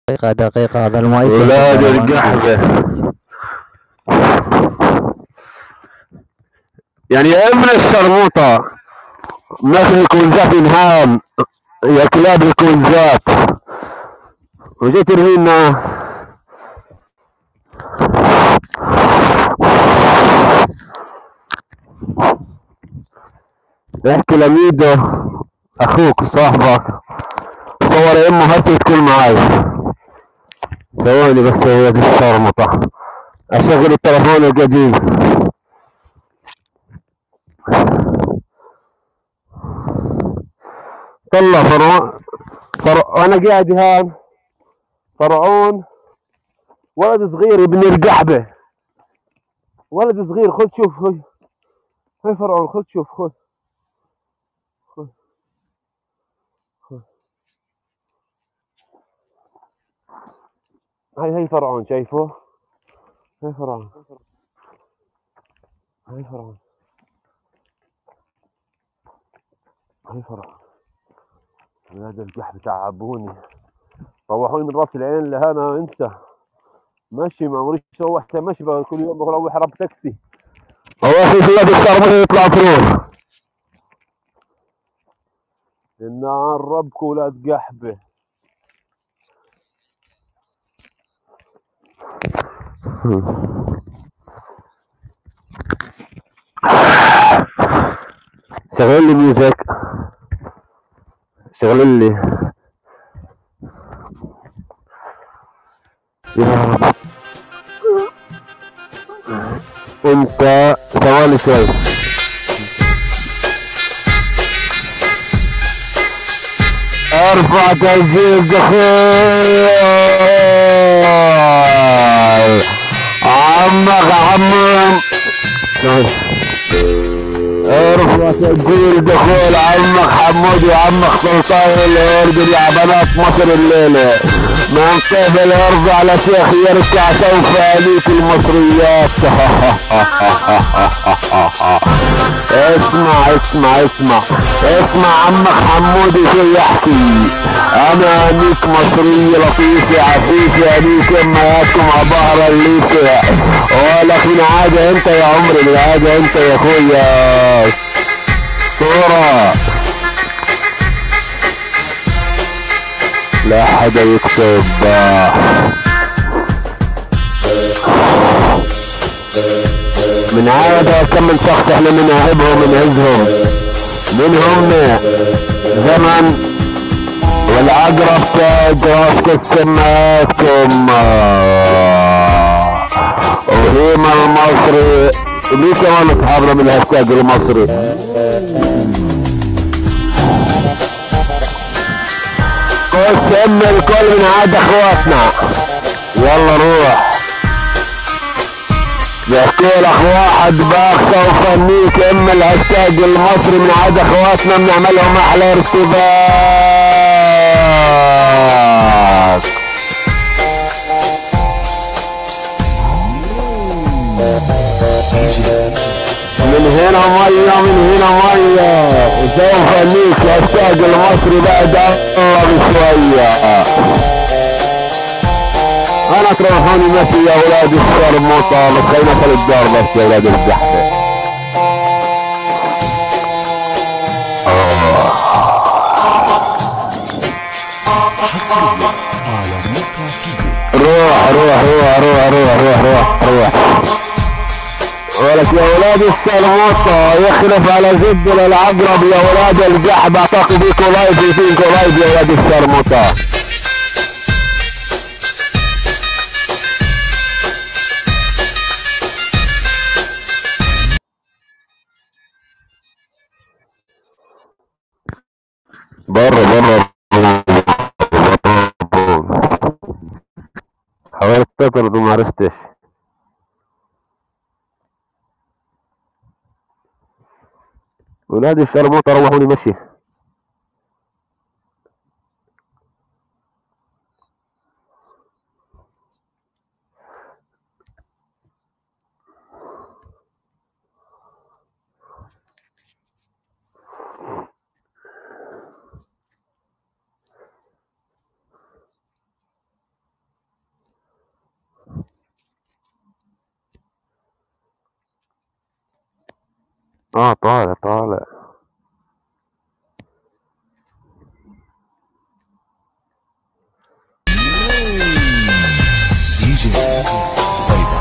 دقيقة دقيقة، هذا المايك ولاد القحبة يعني يا من الشرموطة مثل الكونزات انهام يا كلاب الكونزات وجيت ترمينا احكي لميدو اخوك صاحبك صور يا امه هسه تكون معاي. ثواني بس يا ولاد الشرمطة اشغل التلفون القديم. طلع انا قاعد هان فرعون ولد صغير ابن القحبة، ولد صغير. خذ شوف هاي فرعون، خذ شوف خذ هاي فرعون، شايفه؟ هاي فرعون، هاي فرعون، هاي فرعون. ولاد القحبة تعبوني، روحوني من راس العين لهنا انسى. ماشي ما مريش روحت ماشي كل يوم بروح رب تاكسي. هو في ولاد الشرمطة يطلع فروح إن ربك ولاد قحبة. شغل لي ميوزك، شغل لي يا رب. انت ثواني شوي. ارفع تسجيل دخول عمك عمم، ارفع تسجيل دخول عمك حمود وعمك سلطان الاردن يا بنات مصر الليله. من قبل ارجع لشيخ يركع سوف اليك المصريات. اسمع عمك حمودي شو يحكي. انا انيك مصرية لطيفة عفيفة انيك امهاتكم عبارة الليفة ولك من عادة انت يا عمري، من عادة انت يا اخويا صورة. لا حدا يكتب من عادة كم من شخص احنا بنعيبهم ونعزهم. من هم؟ زمن والعقرب تاج راسك السماتكم وهيما المصري. ليه كمان اصحابنا من الهاشتاج المصري؟ قسم الكل من عاد اخواتنا. يلا روح يحكي لك واحد باخ سوف انيك ام الهاشتاج المصري من عاد اخواتنا بنعملهم احلى ارتباك. من هنا ميه من هنا ميه وسوف انيك الهاشتاج المصري بعد الله بشويه. انا تروحوني ماشي يا ولاد الشرموطة بس خلينا ادخل الدار بس يا ولاد القحبة. روح ولك يا ولاد الشرموطة يخلف على زب للعقرب يا ولاد القحبة. اعتقد فيكو لايف يا ولاد الشرموطة. برا حاولت تطرد وما عرفتش. ولاد الشرموطة روحوني مشي. طالع طالع.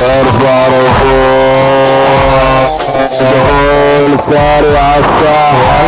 ارفع رفوع دخول سارع الساحة.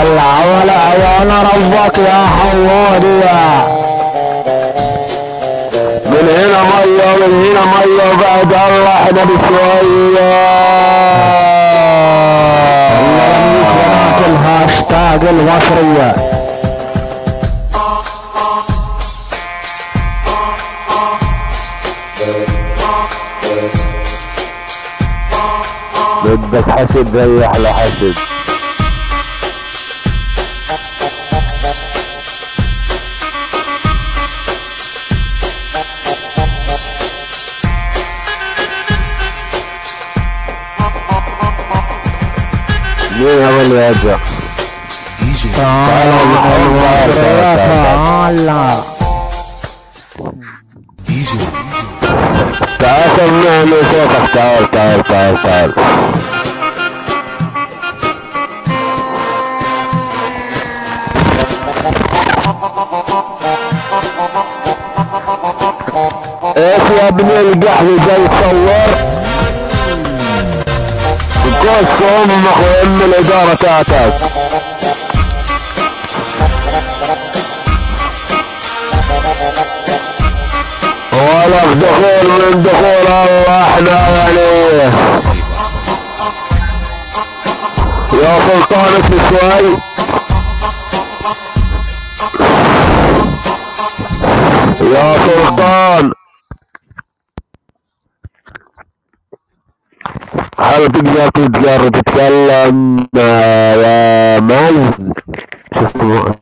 العمل عيان ربك يا حمودية. من هنا مية ومن هنا مية وبعد الله احنا بشوية. الهاشتاج المصرية. بدك حسد ريح لحسد. مين هو اللي يرجع؟ تعال تعال سمعني صوتك. تعال تعال تعال تعال. ايش يا ابني القحوي جاي تصور؟ قص امك وام الاداره تاعتك. ولك دخول من دخول الله احنا عليه. يا سلطان شوي. يا سلطان هل تقدر تتكلم يا مز؟ شو اسمه؟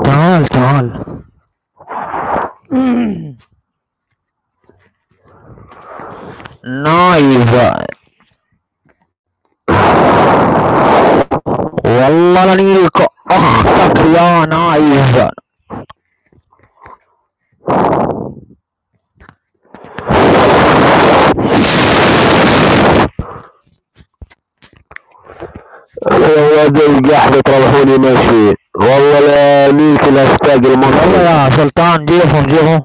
تعال تعال. نايف والله لنيلك اختك يا نايف. انا يا ولد القحبة تروحوني ماشي والله لا نيك الهاشتاج المصري. والله يا سلطان جيهم جيهم.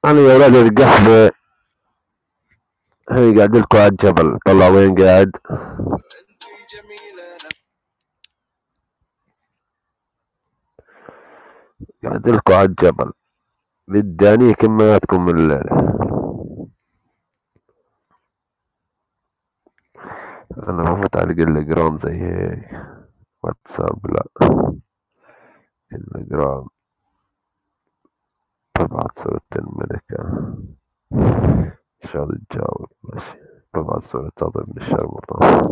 انا يا ولد القحبة هي قاعد لكم على الجبل. طلع وين قاعد؟ قاعد لكم على الجبل. بدي اني كمياتكم من الليلة. انا ما متعلق الجرام زي هيك. واتساب لا. الجرام ببعت صورة الملكة. مش راضي تجاوب. ماشي ببعت صورة هذا ابن الشرمطة.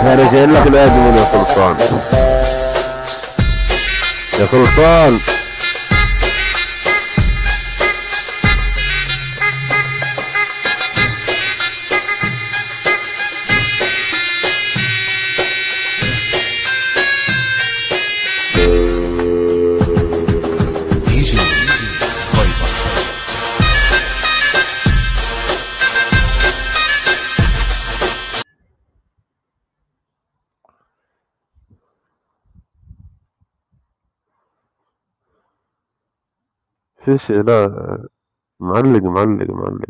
انا جاي لك لازم يا سلطان. يا سلطان فيش لا. معلق معلق معلق.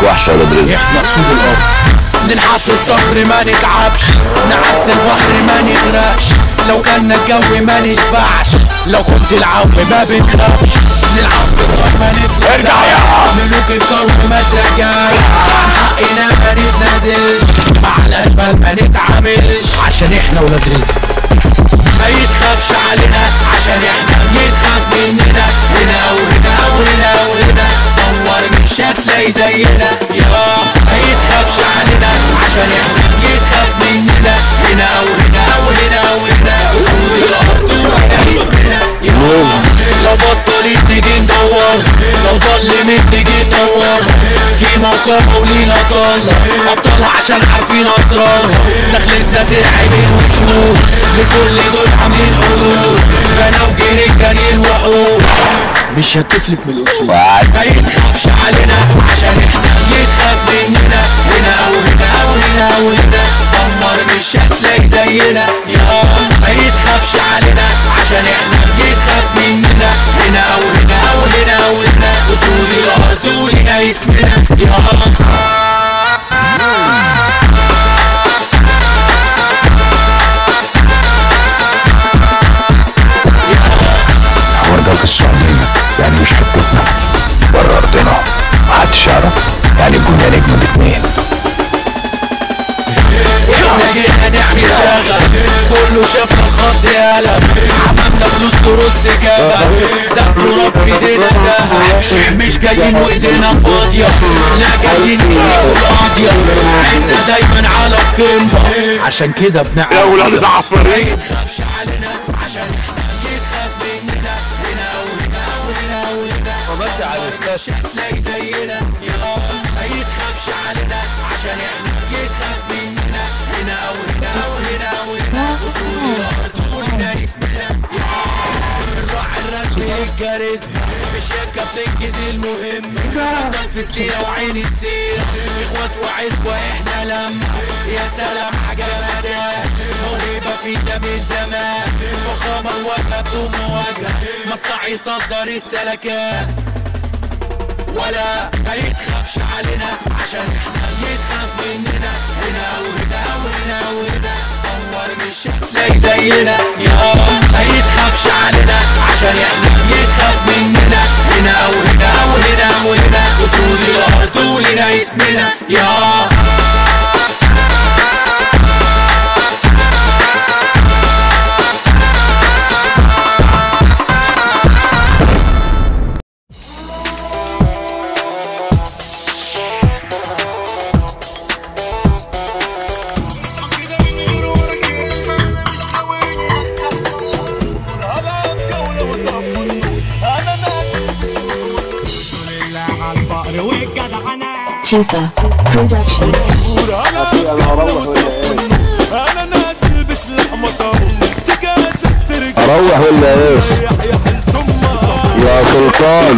وحشة ولاد رزق. احنا اسود الارض نلحق في الصخر ما نتعبش، نعدي البحر ما نغرقش، لو كان الجو ما نشبعش، لو كنت العو ما بنخافش، نلعب في الصخر ما نتلسعش، ملوك الكون ما ترجعش، عن حقنا ما نتنازلش، مع الاشبال ما نتعاملش، عشان احنا ولاد رزق. ما يتخافش علينا عشان احنا بنتخاف مننا، هنا وهنا وهنا وهنا، دور مش هتلاقي زينا يا. ما يتخافش علينا عشان احنا بنتخاف مننا، هنا وهنا وهنا وهنا، اسود الارض وهنا اسمنا يا. لو بطلت نيجي ندور، لو ضلمت نيجي ندور، كيما وكاما ولينا طالة ابطالها عشان عارفين اسرارها، دخلتنا ترعبين وشوش، لكل دول عاملين حلول، فانا وجري جري الوحوش، مش هتفلت من الاصول. ما يتخافش علينا عشان احنا بنتخاف مننا، هنا وهنا وهنا وهنا، دمر مش هتلاقي زينا يا. ما يتخافش علينا عشان احنا بنتخاف مننا، هنا وهنا وهنا وهنا، اسود الارض ولينا اسمنا يا. ورجالة السعودية يعني مش حتتنا، بره ارضنا محدش يعرف، يعني الدنيا نجمة باتنين. احنا جينا نعمل شغل، كله شافنا الخط قلم، عملنا فلوس ترص جبل، ده التراب في ايدينا دهب، مش جايين وايدينا فاضية، لا جايين نجيبوا القاضية، عنا دايما على القمة، عشان كده بنعمل يا ولاد العفاريت. ما يتخافش علينا عشان احنا بنتخاف مننا، هنا وهنا وهنا وهنا، فبس على مش هتلاقي زينا يا. ما يتخافش علينا عشان احنا بنتخاف مننا، هنا وهنا وهنا وهنا، اسود الارض ولنا اسمنا يا. الراعي الرسمي للكاريزما، مش يكا بتنجز المهم، نفضل في السيرة وعين السيرة، اخوات وعزوة احنا لما، يا سلام عجبنا، موهبة فينا من زمان، فخامة الواجهة بدون مواجهة، مصنع يصدر السلكات، ولا ما يتخافش علينا عشان احنا بنتخاف مننا، هنا وهنا وهنا وهنا، دور مش هتلاقي زينا يا. ما يتخافش علينا عشان احنا بنتخاف مننا، هنا وهنا وهنا وهنا، اسود الارض ولنا اسمنا يا. Tifa Production. اروح ولا ايه يا سلطان؟